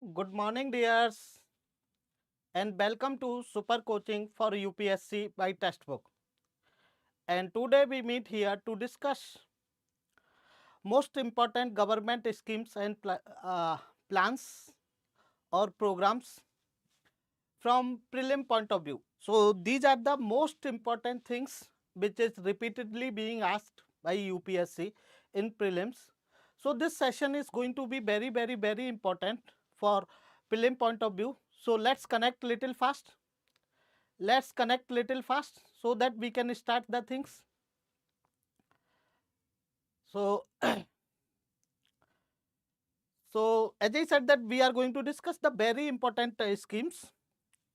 Good morning, dears, and welcome to Supercoaching for UPSC by Testbook. And today we meet here to discuss most important government schemes and plans or programs from prelim point of view. So these are the most important things which is repeatedly being asked by UPSC in prelims. So this session is going to be very important for prelim point of view. So let's connect little fast. Let's connect little fast so that we can start the things. So so as I said that we are going to discuss the very important schemes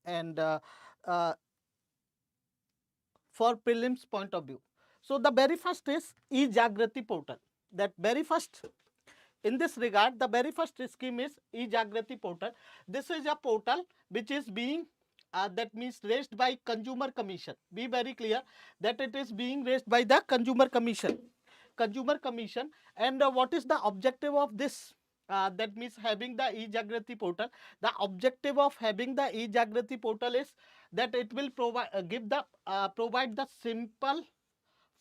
and uh, for prelims point of view. So the very first is e-Jagrati portal. That very first, in this regard, the very first scheme is e-Jagrati portal. This is a portal which is being that means raised by Consumer Commission. Be very clear that it is being raised by the Consumer Commission. Consumer Commission, and what is the objective of this? That means having the e-Jagrati portal. The objective of having the e-Jagrati portal is that it will provide provide the simple,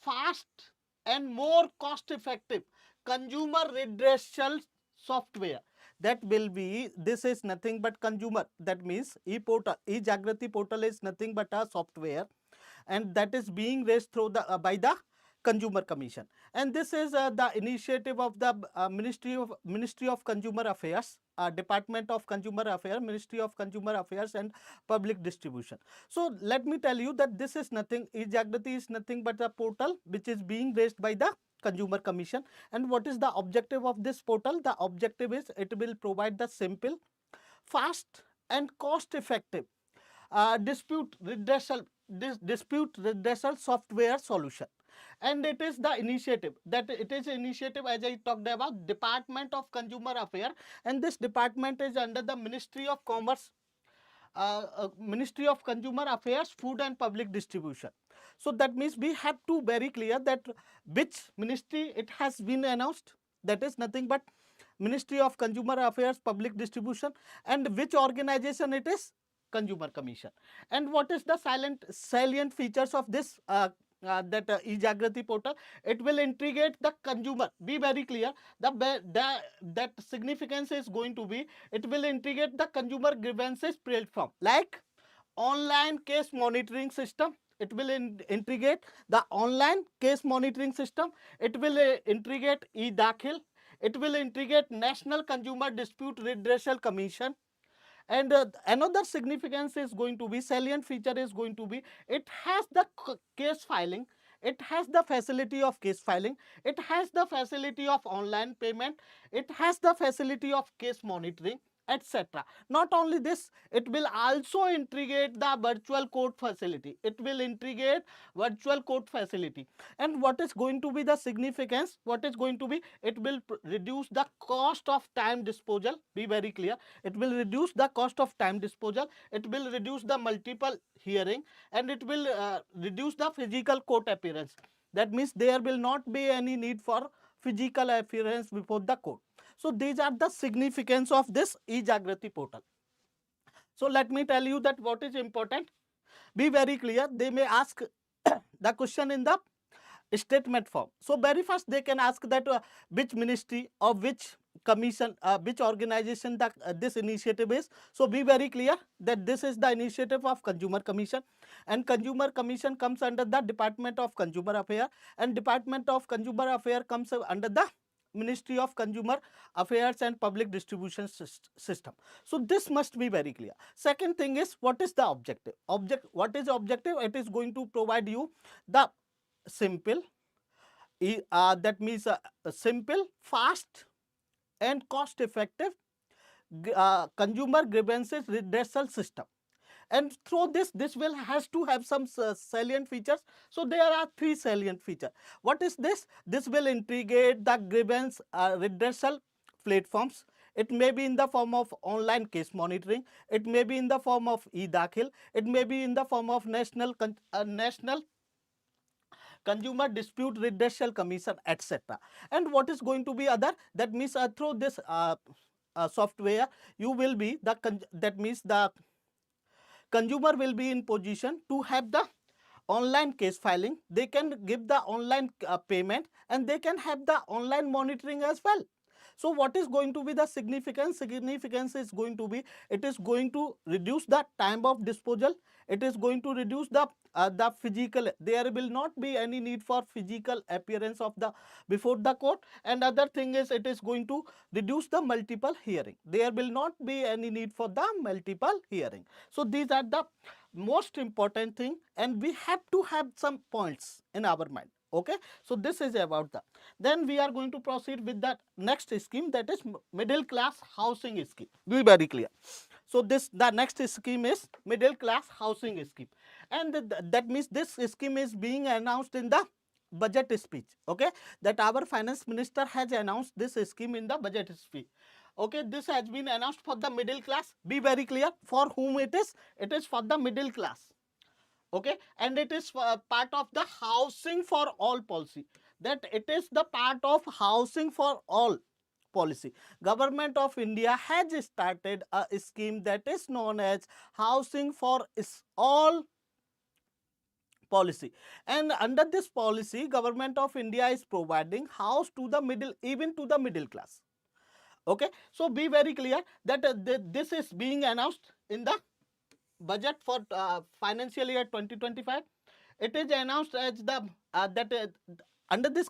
fast and more cost effective consumer redressal software. That will be, this is nothing but consumer, that means e-Jagrati portal is nothing but a software, and that is being raised through the by the Consumer Commission. And this is the initiative of the Ministry of Consumer Affairs, Department of Consumer Affairs, Ministry of Consumer Affairs and Public Distribution. So let me tell you that this is nothing, e-Jagrati is nothing but a portal which is being raised by the Consumer Commission. And what is the objective of this portal? The objective is it will provide the simple, fast and cost effective dispute redressal software solution. And it is the initiative, that it is initiative, as I talked about, Department of Consumer Affairs, and this department is under the Ministry of Commerce, Ministry of Consumer Affairs, Food and Public Distribution. So that means we have to very clear that which ministry it has been announced. That is nothing but Ministry of Consumer Affairs, Public Distribution, and which organization it is? Consumer Commission. And what is the salient features of this e-Jagrati portal? It will integrate the consumer. Be very clear. That significance is going to be, it will integrate the consumer grievances platform like online case monitoring system. It will integrate the online case monitoring system. It will integrate e-Dakhil. It will integrate National Consumer Dispute Redressal Commission. And another significance is going to be, salient feature is going to be, it has the case filing, it has the facility of case filing, it has the facility of online payment, it has the facility of case monitoring, etc. Not only this, it will also integrate the virtual court facility. It will integrate virtual court facility. And what is going to be the significance? What is going to be? It will reduce the cost of time disposal. Be very clear. It will reduce the cost of time disposal. It will reduce the multiple hearing, and it will reduce the physical court appearance. That means there will not be any need for physical appearance before the court. So these are the significance of this e-Jagrati portal. So let me tell you that what is important. Be very clear. They may ask the question in the statement form. So very first they can ask that which ministry or which commission, which organization that this initiative is. So be very clear that this is the initiative of Consumer Commission, and Consumer Commission comes under the Department of Consumer Affairs, and Department of Consumer Affairs comes under the Ministry of Consumer Affairs and Public Distribution System. So this must be very clear. Second thing is, what is the objective? What is objective? It is going to provide you the simple, that means simple, fast and cost effective consumer grievances redressal system. And through this will has to have some salient features. So there are three salient features. What is this? This will integrate the grievance redressal platforms. It may be in the form of online case monitoring. It may be in the form of e-Dakhil. It may be in the form of National Consumer Dispute Redressal Commission, etc. And what is going to be other? That means through this software, you will be that means the consumer will be in position to have the online case filing, they can give the online payment, and they can have the online monitoring as well. So what is going to be the significance? Significance is going to be, it is going to reduce the time of disposal, it is going to reduce the physical, there will not be any need for physical appearance of the before the court, and other thing is it is going to reduce the multiple hearing, there will not be any need for the multiple hearing. So these are the most important thing, and we have to have some points in our mind. Okay, so this is about that. Then we are going to proceed with the next scheme, that is middle class housing scheme. Be very clear. So the next scheme is middle class housing scheme, and that means this scheme is being announced in the budget speech. Okay, that our finance minister has announced this scheme in the budget speech. Okay, this has been announced for the middle class. Be very clear for whom it is. It is for the middle class. Okay, and it is part of the housing for all policy, that it is the part of housing for all policy. Government of India has started a scheme that is known as housing for all policy, and under this policy government of India is providing house to the middle, even to the middle class. Okay, so be very clear that this is being announced in the budget for financial year 2025. It is announced as the under this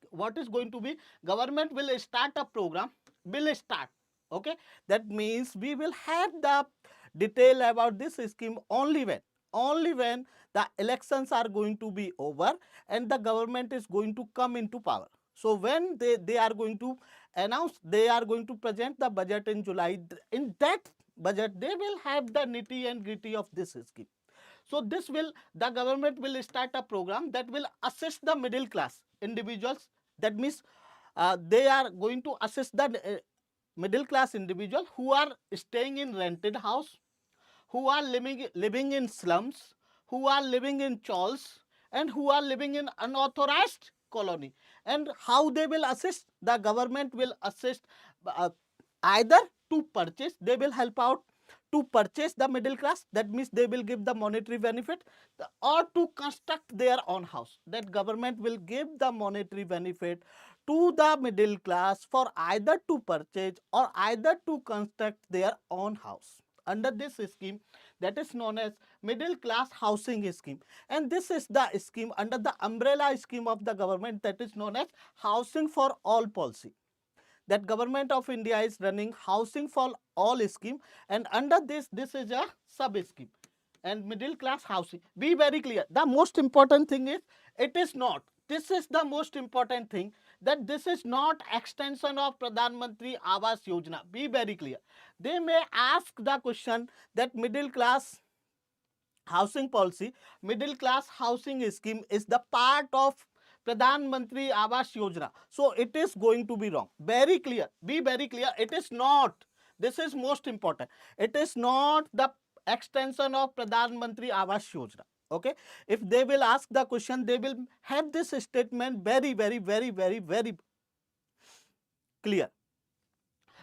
what is going to be, government will start a program, will start. Okay, that means we will have the detail about this scheme only when the elections are going to be over and the government is going to come into power. So when they are going to announce, they are going to present the budget in July, in that budget they will have the nitty and gritty of this scheme. So this will, the government will start a program that will assist the middle class individuals. That means they are going to assist the middle class individual who are staying in rented house, who are living in slums, who are living in chawls, and who are living in unauthorized colony. And how they will assist? The government will assist either to purchase, they will help out to purchase the middle class, that means they will give the monetary benefit, or to construct their own house, that government will give the monetary benefit to the middle class for either to purchase or either to construct their own house under this scheme that is known as middle class housing scheme. And this is the scheme under the umbrella scheme of the government that is known as housing for all policy, that government of India is running housing for all scheme, and under this is a sub scheme and middle class housing. Be very clear, the most important thing is, it is not, this is the most important thing, that this is not extension of Pradhan Mantri Awas Yojana. Be very clear. They may ask the question that middle class housing policy, middle class housing scheme is the part of Pradhan Mantri Awas Yojana. So it is going to be wrong. Very clear. Be very clear. It is not. This is most important. It is not the extension of Pradhan Mantri Awas Yojana. Okay. If they will ask the question, they will have this statement very clear.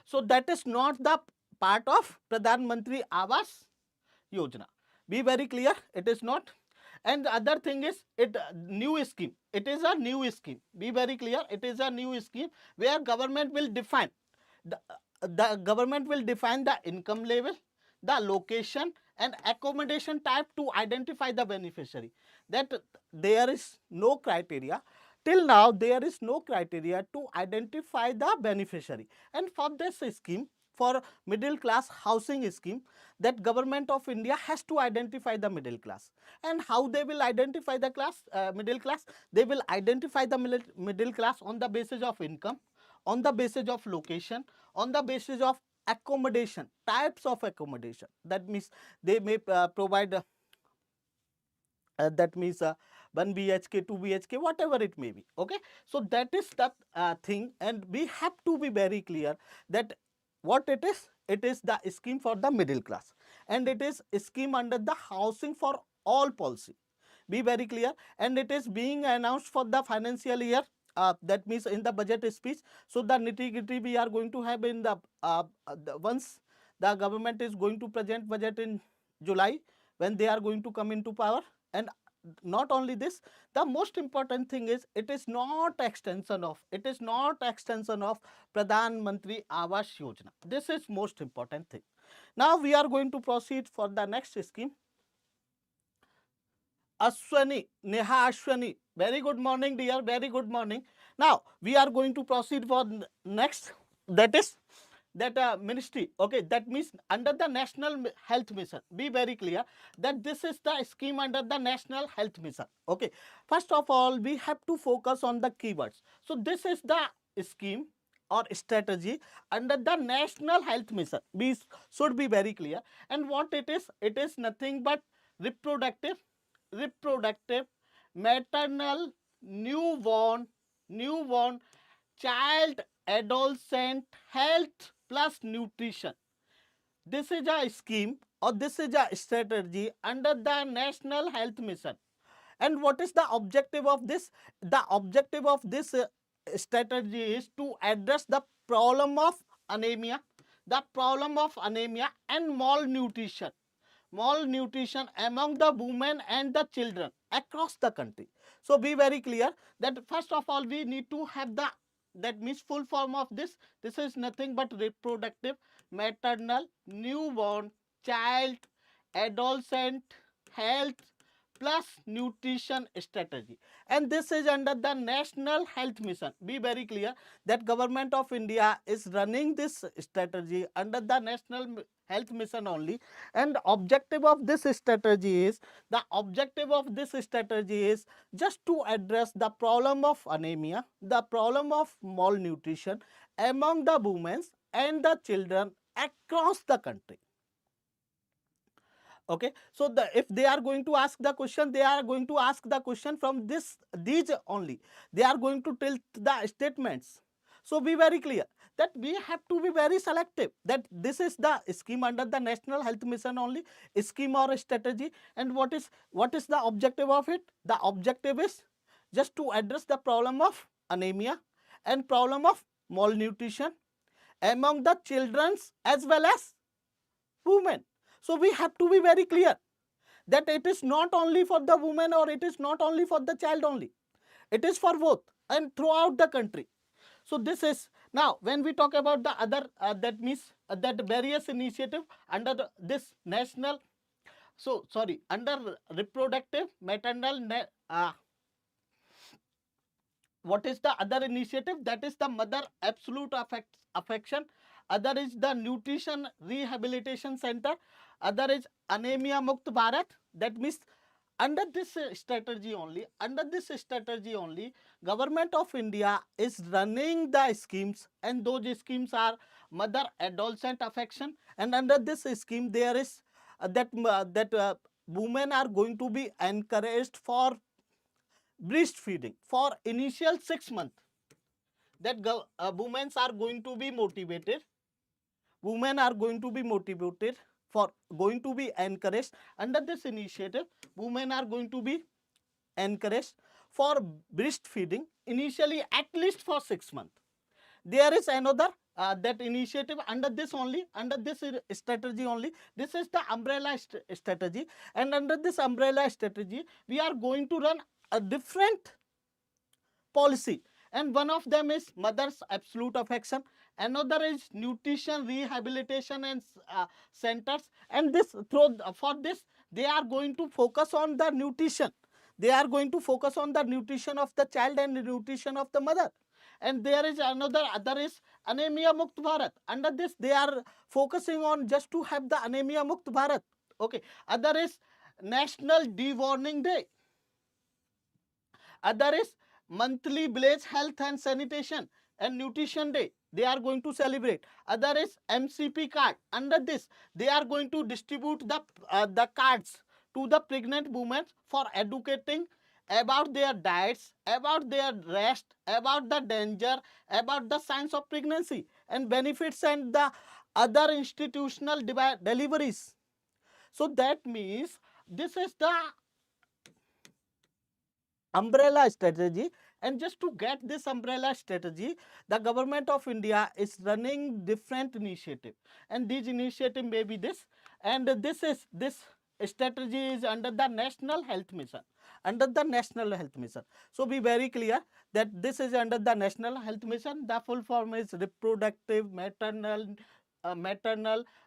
So that is not the part of Pradhan Mantri Awas Yojana. Be very clear. It is not. And the other thing is, it new scheme. It is a new scheme. Be very clear. It is a new scheme where government will define the government will define the income level, the location, and accommodation type to identify the beneficiary. That there is no criteria. Till now, there is no criteria to identify the beneficiary. And for this scheme, for middle class housing scheme, that government of India has to identify the middle class. And how they will identify the middle class? They will identify the middle class on the basis of income, on the basis of location, on the basis of accommodation, types of accommodation. That means they may provide that means 1 BHK, 2 BHK, whatever it may be. Okay, so that is the thing, and we have to be very clear that what it is the scheme for the middle class, and it is a scheme under the housing for all policy. Be very clear, and it is being announced for the financial year that means in the budget speech. So the nitty-gritty we are going to have in once the government is going to present budget in July, when they are going to come into power. And not only this, the most important thing is it is not extension of Pradhan Mantri Awas Yojana. This is most important thing. Now we are going to proceed for the next scheme. Ashwani, Neha Ashwani, very good morning dear, very good morning. Now we are going to proceed for next, that is that ministry. Okay, that means under the National Health Mission. Be very clear that this is the scheme under the National Health Mission. Okay, first of all we have to focus on the keywords. So this is the scheme or strategy under the National Health Mission. We should be very clear. And what it is nothing but reproductive, maternal, newborn, child, adolescent health plus nutrition. This is a scheme or this is a strategy under the National Health Mission. And what is the objective of this? The objective of this strategy is to address the problem of anemia, and malnutrition among the women and the children across the country. So be very clear that first of all we need to have the, that means full form of this. This is nothing but reproductive, maternal, newborn, child, adolescent health plus nutrition strategy. And this is under the National Health Mission. Be very clear that Government of India is running this strategy under the National Health Mission only. And objective of this strategy is, just to address the problem of anemia, the problem of malnutrition among the women and the children across the country. Okay, so if they are going to ask the question, they are going to ask the question from these only. They are going to tell the statements. So be very clear that we have to be very selective, that this is the scheme under the National Health Mission only, scheme or strategy. And what is the objective of it? The objective is just to address the problem of anemia and problem of malnutrition among the children as well as women. So we have to be very clear that it is not only for the woman or it is not only for the child only. It is for both and throughout the country. So this is, now when we talk about the other, that means that various initiative under this national, under reproductive, maternal, what is the other initiative? That is the Mother Absolute Affection. Other is the Nutrition Rehabilitation Center. Other is Anemia Mukt Bharat. That means under this strategy only, Government of India is running the schemes, and those schemes are Mother Adolescent Affection. And under this scheme there is that women are going to be encouraged for breastfeeding for initial 6 months. That women are going to be motivated. Women are going to be motivated for going to be encouraged under this initiative. Women are going to be encouraged for breastfeeding initially at least for 6 months. There is another that initiative under this strategy only. This is the umbrella strategy, and under this umbrella strategy we are going to run a different policy, and one of them is Mother's Absolute Affection, another is Nutrition Rehabilitation and Centers. And this for this they are going to focus on the nutrition. They are going to focus on the nutrition of the child and the nutrition of the mother. And there is other is Anemia Mukt Bharat. Under this they are focusing on just to have the Anemia Mukt Bharat. Okay. Other is National Deworming Day. Other is monthly village health and sanitation and nutrition day. They are going to celebrate. Other is MCP card. Under this they are going to distribute the cards to the pregnant women for educating about their diets, about their rest, about the danger, about the signs of pregnancy and benefits and the other institutional deliveries. So that means this is the umbrella strategy. And just to get this umbrella strategy, the government of India is running different initiative, and these initiative may be this, and this strategy is under the National Health Mission, under the National Health Mission. So be very clear that this is under the National Health Mission. The full form is reproductive, maternal,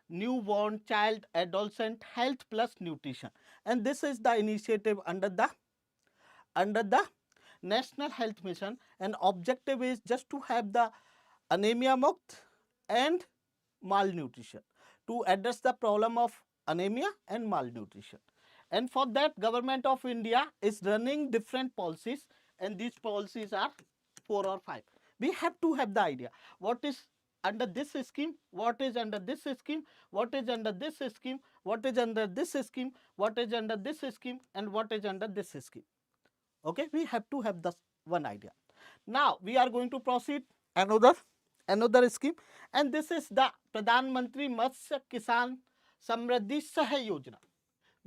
newborn, child, adolescent health plus nutrition, and this is the initiative under the National Health Mission, and objective is just to have the anemia mukt and malnutrition, to address the problem of anemia and malnutrition. And for that, government of India is running different policies, and these policies are 4 or 5. We have to have the idea what is under this scheme, what is under this scheme, what is under this scheme, what is under this scheme, what is under this scheme, and what is under this scheme. Okay, we have to have this one idea. Now we are going to proceed another scheme, and this is the Pradhan Mantri Matsya Kisan Samriddhi Sahay Yojana.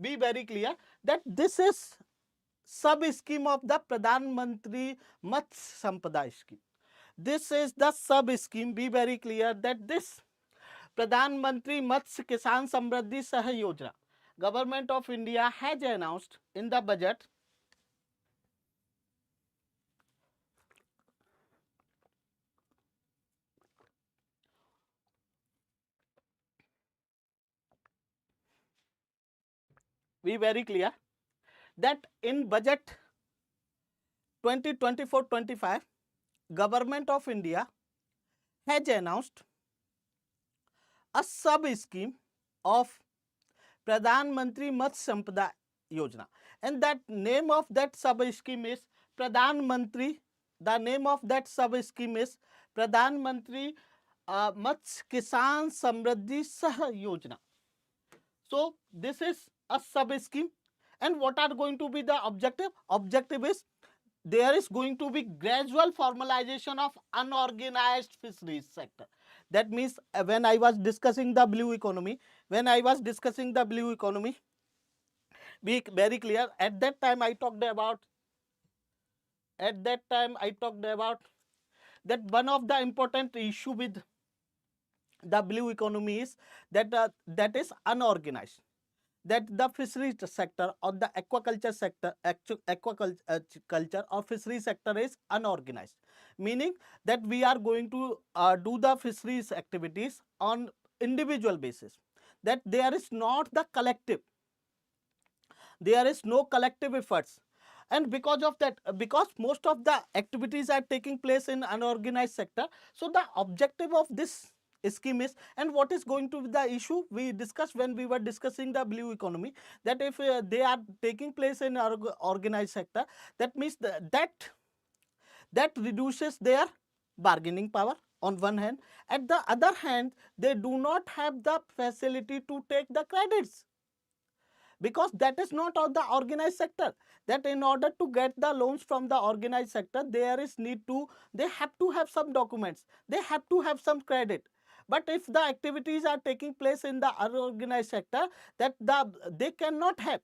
Be very clear that this is sub scheme of the Pradhan Mantri Matsya Sampada scheme. This is the sub scheme. Be very clear that this Pradhan Mantri Matsya Kisan Samriddhi Sahay Yojana, government of India has announced in the budget. Be very clear that in budget 2024-25, government of India has announced a sub scheme of Pradhan Mantri Matsya Sampada Yojana, and that name of that sub scheme is Pradhan Mantri. The name of that sub scheme is Pradhan Mantri Matsya Kisan Samriddhi Sahay Yojana. So this is a sub scheme, and what are going to be the objective? Objective is there is going to be gradual formalization of unorganized fisheries sector. That means when I was discussing the blue economy, be very clear. At that time I talked about that one of the important issue with the blue economy is that is unorganized, that the fisheries sector or the aquaculture sector, aquaculture or fisheries sector is unorganized, meaning that we are going to do the fisheries activities on individual basis, that there is not the collective, there is no collective efforts. And because of that, because most of the activities are taking place in unorganized sector, so the objective of this scheme is, and what is going to be the issue we discussed when we were discussing the blue economy, that if they are taking place in organized sector, that means that reduces their bargaining power on one hand. At the other hand, they do not have the facility to take the credits, because that is not on the organized sector, that in order to get the loans from the organized sector, they have to have some documents, they have to have some credit. But if the activities are taking place in the unorganized sector, they cannot have.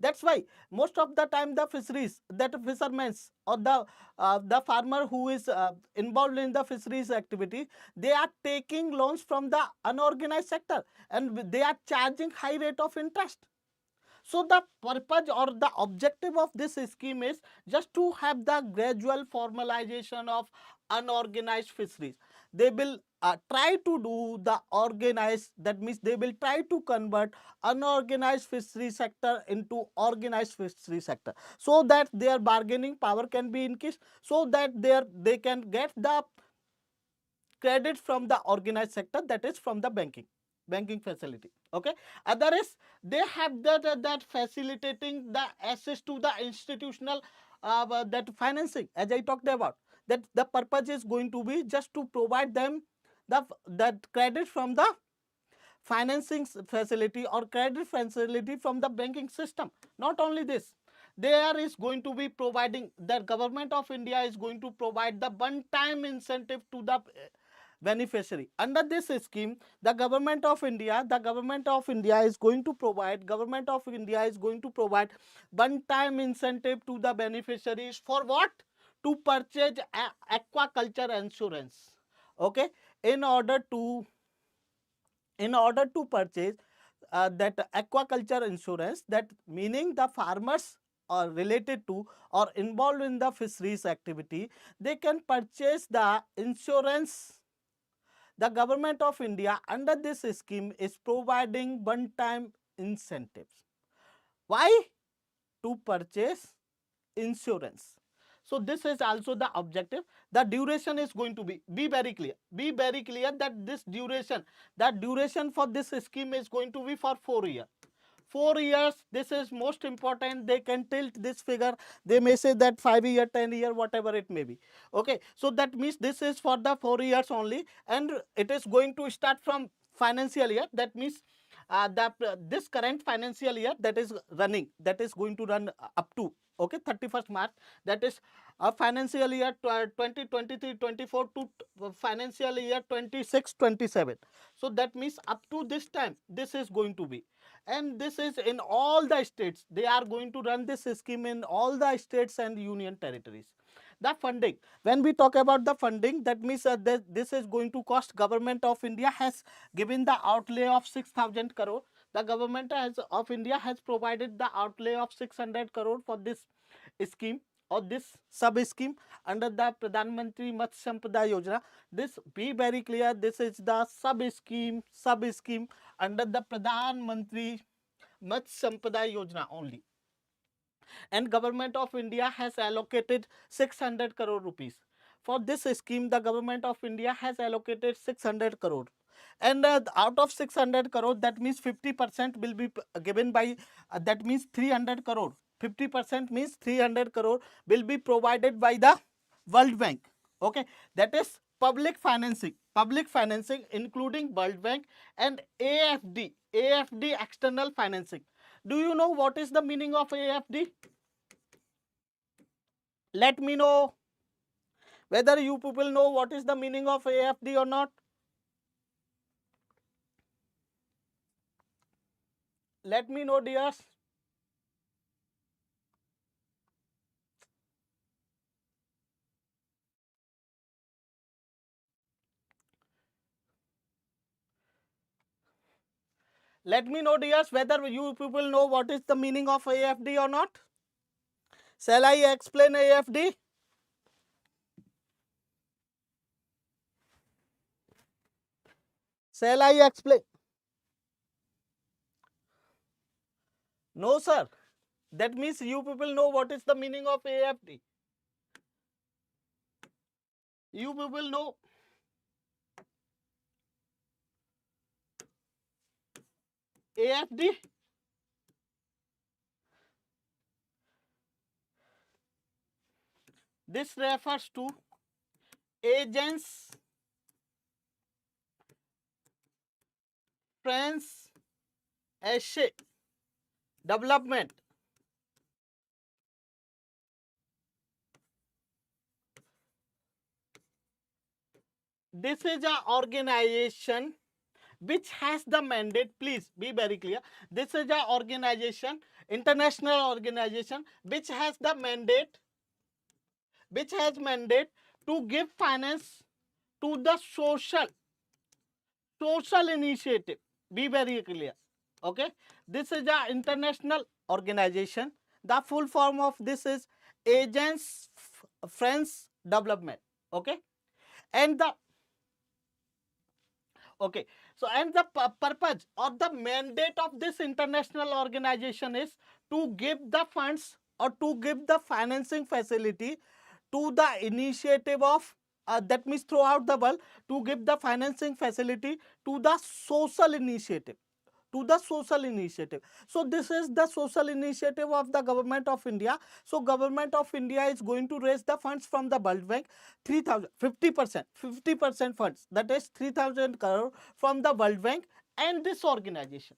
That's why most of the time the fisheries, that fishermen or the farmer who is involved in the fisheries activity, they are taking loans from the unorganized sector, and they are charging high rate of interest. So the purpose or the objective of this scheme is just to have the gradual formalization of unorganized fisheries. They will try to do the organized, that means they will try to convert unorganized fishery sector into organized fishery sector, so that their bargaining power can be increased, so that they can get the credit from the organized sector, that is from the banking facility. Okay, other is they have that facilitating the access to the institutional that financing, as I talked about, that the purpose is going to be just to provide them that credit from the financing facility or credit facility from the banking system. Not only this, there is going to be providing, the government of India is going to provide the one time incentive to the beneficiary. Under this scheme, the government of India is going to provide one-time incentive to the beneficiaries for what? To purchase aquaculture insurance. Okay, in order to purchase that aquaculture insurance, that meaning the farmers are related to or involved in the fisheries activity, they can purchase the insurance. The government of India under this scheme is providing one-time incentives. Why? To purchase insurance. So this is also the objective. The duration is going to be very clear. Be very clear that the duration for this scheme is going to be for 4 years. 4 years, this is most important. They can tilt this figure. They may say that 5 year, 10 year, whatever it may be. Okay, so that means this is for the 4 years only, and it is going to start from financial year. That means this current financial year that is running, that is going to run up to 31st March. That is financial year 2023-24 to financial year 26-27. So that means up to this time this is going to be, and this is in all the states. They are going to run this scheme in all the states and union territories. The funding, when we talk about the funding, that means this is going to cost. Government of India has given the outlay of 6,000 crore. The government of India has provided the outlay of 600 crore for this scheme or this sub scheme under the Pradhan Mantri Matsya Sampada Yojana. This, be very clear, this is the sub scheme under the Pradhan Mantri Matsya Sampada Yojana only. And government of India has allocated 600 crore rupees. For this scheme, the government of India has allocated 600 crore. And out of 600 crore, that means 50% will be given by, that means 300 crore. 50% means 300 crore will be provided by the World Bank. Okay, that is public financing including World Bank and AFD external financing. Do you know what is the meaning of AFD? Let me know whether you people know what is the meaning of AFD or not. Let me know, dears. Let me know, dears, whether you people know what is the meaning of AFD or not. Shall I explain AFD? Shall I explain? No, sir. That means you people know what is the meaning of AFD. You people know. AFD? This refers to Agents France Essay Development. This is an organization which has the mandate, please be very clear, this is an organization, international organization, which has the mandate, to give finance to the social initiative. Be very clear. Okay, this is an international organization. The full form of this is Agents France Development. Okay, and the okay, so and the purpose or the mandate of this international organization is to give the funds or to give the financing facility to the initiative of that means throughout the world, to give the financing facility to the social initiative. So this is the social initiative of the government of India. So government of India is going to raise the funds from the World Bank, 3,000, 50% funds, that is 3,000 crore from the World Bank and this organization.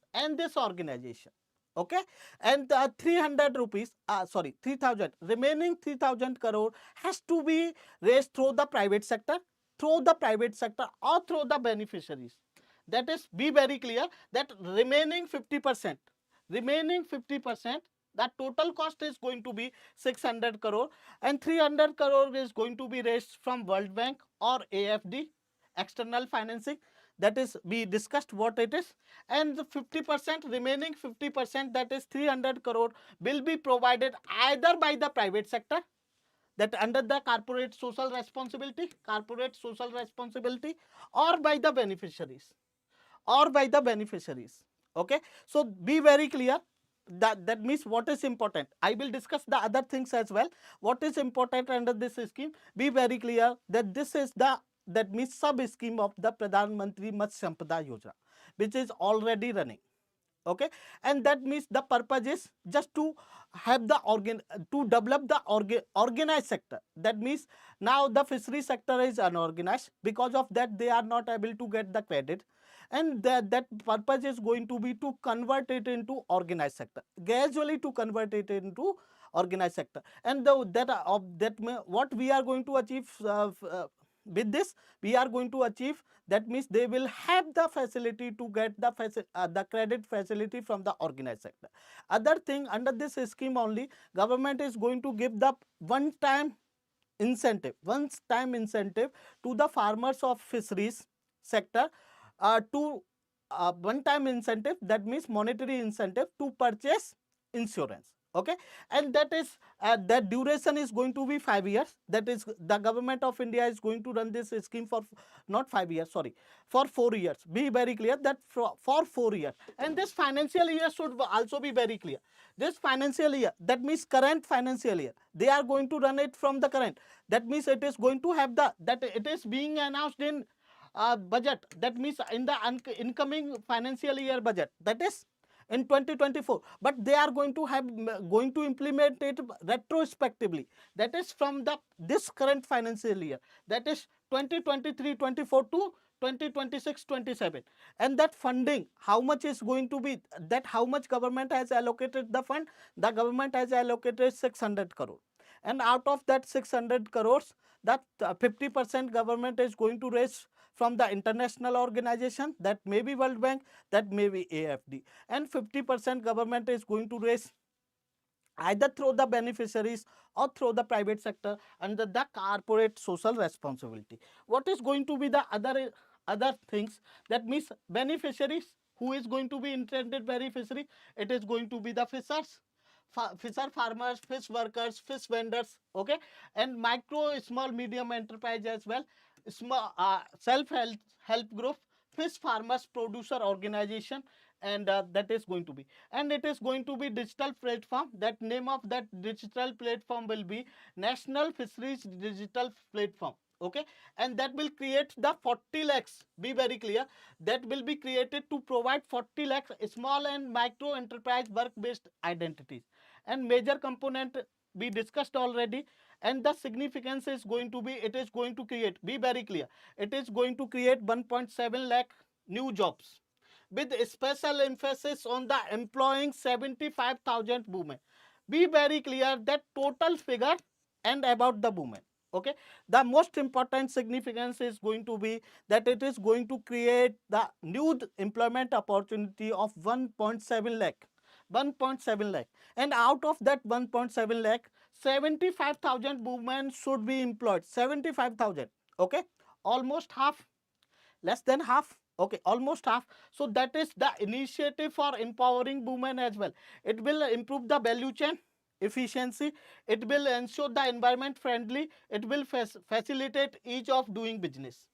Okay, and 300 rupees, 3,000, remaining 3,000 crore has to be raised through the private sector. through the private sector or through the beneficiaries. That is, be very clear that remaining 50%, the total cost is going to be 600 crore, and 300 crore is going to be raised from World Bank or AFD, external financing. That is, we discussed what it is, and the 50%, remaining 50%, that is 300 crore, will be provided either by the private sector, that under the corporate social responsibility, or by the beneficiaries, Okay, so be very clear. That means what is important. I will discuss the other things as well. What is important under this scheme? Be very clear that this is the, that means sub scheme of the Pradhan Mantri Matsya Sampada Yojana, which is already running. Okay, and that means the purpose is just to have the to develop the organized sector. That means now the fishery sector is unorganized, because of that they are not able to get the credit, and that purpose is going to be to convert it into organized sector, gradually to convert it into organized sector. And what we are going to achieve with this, we are going to achieve, that means they will have the facility to get the credit facility from the organized sector. Other thing, under this scheme only, government is going to give the one-time incentive to the farmers of fisheries sector, to one-time incentive, that means monetary incentive to purchase insurance. Okay, and that is that duration is going to be 5 years. That is, the government of India is going to run this scheme for not 5 years, sorry, for 4 years. Be very clear that for 4 years. And this financial year should also be very clear. This financial year, that means current financial year, they are going to run it from the current. That means it is going to have the, that it is being announced in budget. That means in the incoming financial year budget, that is in 2024, but they are going to implement it retrospectively. That is from this current financial year, that is 2023-24 to 2026-27. And that funding, how much is going to be, that how much government has allocated the fund? The government has allocated 600 crore, and out of that 600 crores, that 50% government is going to raise from the international organization, that may be World Bank, that may be AFD, and 50% government is going to raise either through the beneficiaries or through the private sector under the corporate social responsibility. What is going to be the other things? That means beneficiaries, who is going to be intended beneficiary? It is going to be the fishers, fisher farmers, fish workers, fish vendors. Okay, and micro, small, medium enterprise as well, small self-help group, fish farmers producer organization, and that is going to be, and it is going to be digital platform. That name of that digital platform will be National Fisheries Digital Platform. Okay, and that will create the 40 lakhs. Be very clear, that will be created to provide 40 lakhs small and micro enterprise work based identities. And major component we discussed already, and the significance is going to be, it is going to create, be very clear, it is going to create 1.7 lakh new jobs, with special emphasis on the employing 75,000 women. Be very clear that total figure and about the women. Okay, the most important significance is going to be that it is going to create the new employment opportunity of 1.7 lakh. 1.7 lakh, and out of that 1.7 lakh, 75,000 women should be employed. 75,000. Okay, almost half, less than half. Okay, almost half. So that is the initiative for empowering women as well. It will improve the value chain efficiency, it will ensure the environment friendly, it will facilitate ease of doing business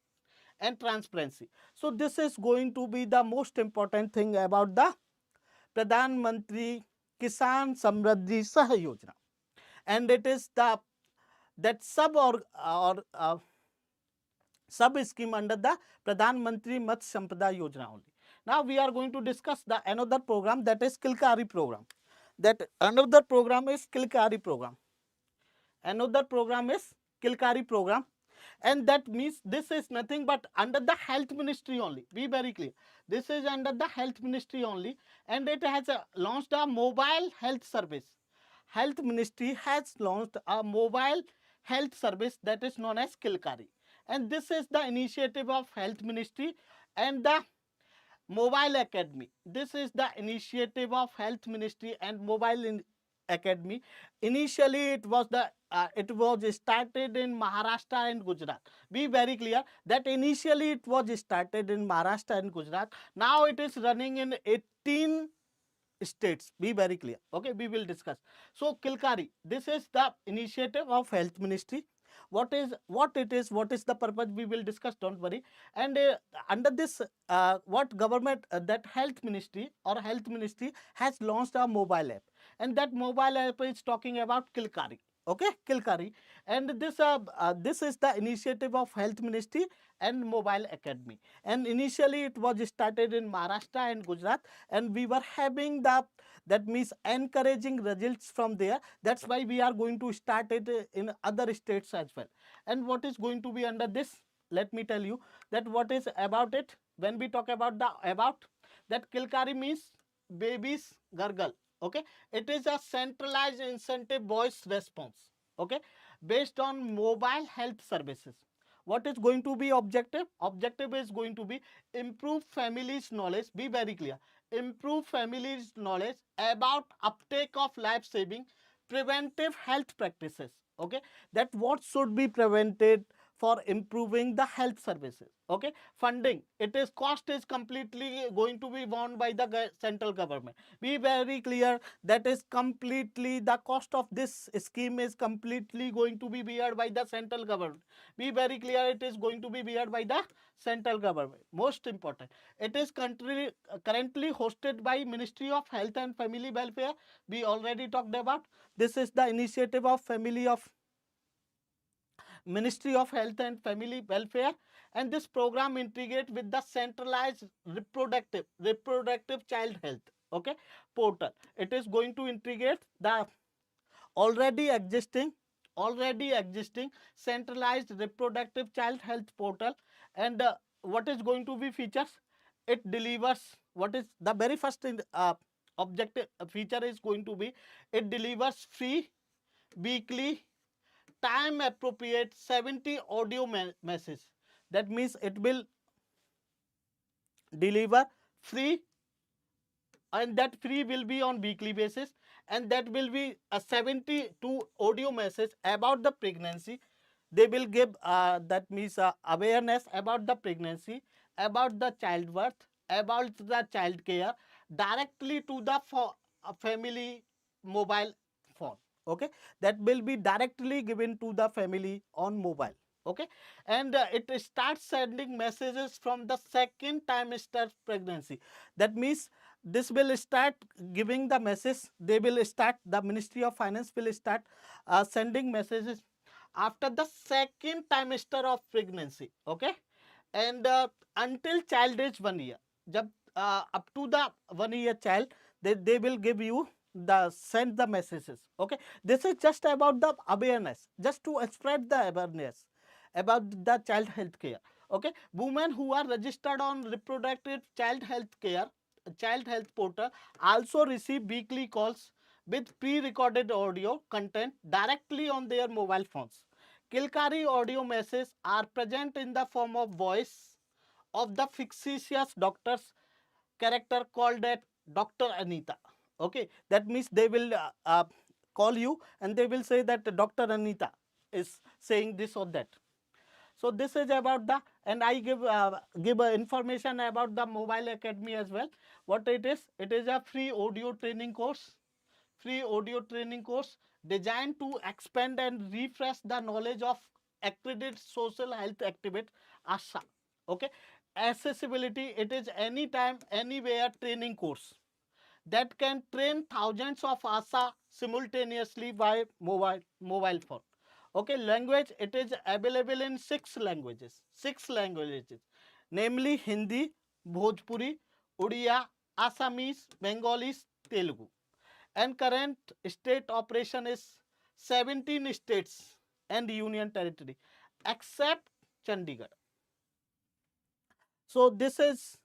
and transparency. So this is going to be the most important thing about the Pradhan Mantri Kisan Samriddhi Saha Yojana, and it is the that sub scheme under the Pradhan Mantri Matsya Sampada Yojana only. Now we are going to discuss the another program, that is Kilkari program. That another program is Kilkari program. Another program is Kilkari program, and that means this is nothing but under the health ministry only. Be very clear, this is under the health ministry only, and it has launched a mobile health service. Health ministry has launched a mobile health service that is known as Kilkari, and this is the initiative of Health Ministry and the Mobile Academy. This is the initiative of Health Ministry and Academy. Initially, it was started in Maharashtra and Gujarat. Be very clear that initially it was started in Maharashtra and Gujarat. Now it is running in 18 states. Be very clear. Okay, we will discuss. So Kilkari, this is the initiative of Health Ministry. What is the purpose, we will discuss, don't worry. And under this, what government, that Health Ministry has launched a mobile app, and that mobile app is talking about Kilkari. Okay, Kilkari. And this is the initiative of Health Ministry and Mobile Academy. And initially it was started in Maharashtra and Gujarat, and we were having that means encouraging results from there. That's why we are going to start it in other states as well. And what is going to be under this, let me tell you that what is about it. When we talk about that Kilkari means babies gargle. Okay, it is a centralized incentive voice response, okay, based on mobile health services. What is going to be objective? Objective is going to be improve families' knowledge. Be very clear. Improve families' knowledge about uptake of life-saving preventive health practices. Okay, that what should be prevented for improving the health services. Okay, funding, it is cost is completely going to be borne by the central government. Be very clear, that is completely, the cost of this scheme is completely going to be beared by the central government. Be very clear, it is going to be beared by the central government. Most important, it is currently hosted by Ministry of Health and Family Welfare. We already talked about. This is the initiative of Ministry of Health and Family Welfare, and this program integrate with the centralized reproductive child health, okay, portal. It is going to integrate the already existing centralized reproductive child health portal. And what is going to be features? It delivers, what is the very first objective feature is going to be, it delivers free weekly time appropriate 70 audio message. That means it will deliver free, and that free will be on weekly basis, and that will be a 72 audio message about the pregnancy. They will give that means awareness about the pregnancy, about the childbirth, about the child care, directly to the family mobile phone. Okay, that will be directly given to the family on mobile. Okay, and it starts sending messages from the second trimester pregnancy. That means this will start giving the message. They will start, the Ministry of Finance will start sending messages after the second trimester of pregnancy. Okay, and until child is 1 year. Jab, up to the 1 year child, they will give you send the messages. Okay, this is just about the awareness, just to spread the awareness about the child health care. Okay, women who are registered on reproductive child health portal also receive weekly calls with pre-recorded audio content directly on their mobile phones. Kilkari audio messages are present in the form of voice of the fictitious doctor's character called at Dr. Anita. Okay, that means they will call you and they will say that Dr. Anita is saying this or that. So this is about the, and I give information about the Mobile Academy as well. What it is a free audio training course. Designed to expand and refresh the knowledge of accredited social health activist ASHA. Okay, accessibility, it is anytime anywhere training course that can train thousands of ASHA simultaneously by mobile phone. Okay, language, it is available in 6 languages. Namely Hindi, Bhojpuri, Odia, Assamese, Bengali, Telugu. And current state operation is 17 states and union territory except Chandigarh. So this is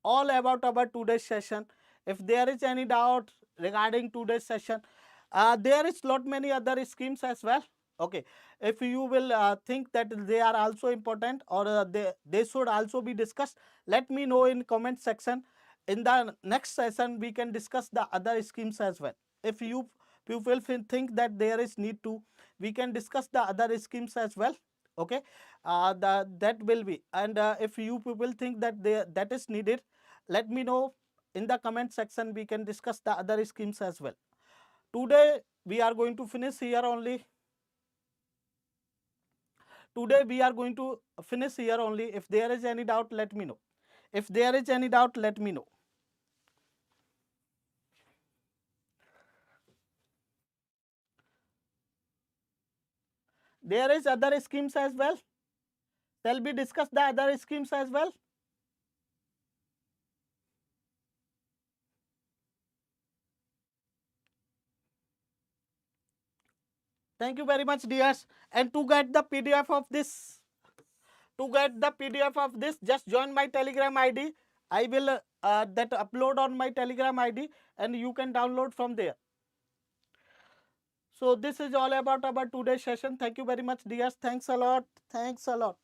all about our today's session. If there is any doubt regarding today's session, there is lot many other schemes as well. Okay, if you will think that they are also important, or they should also be discussed, let me know in comment section. In the next session we can discuss the other schemes as well. If you people think that there is need to, we can discuss the other schemes as well. Okay, that will be, and if you people think that that is needed, let me know in the comment section. We can discuss the other schemes as well. Today we are going to finish here only. Today we are going to finish here only. If there is any doubt, let me know. If there is any doubt, let me know. There is other schemes as well. Shall we discuss the other schemes as well? Thank you very much, dears. And to get the PDF of this, just join my Telegram ID. I will that upload on my Telegram ID, and you can download from there. So this is all about our today's session. Thank you very much, dears. Thanks a lot. Thanks a lot.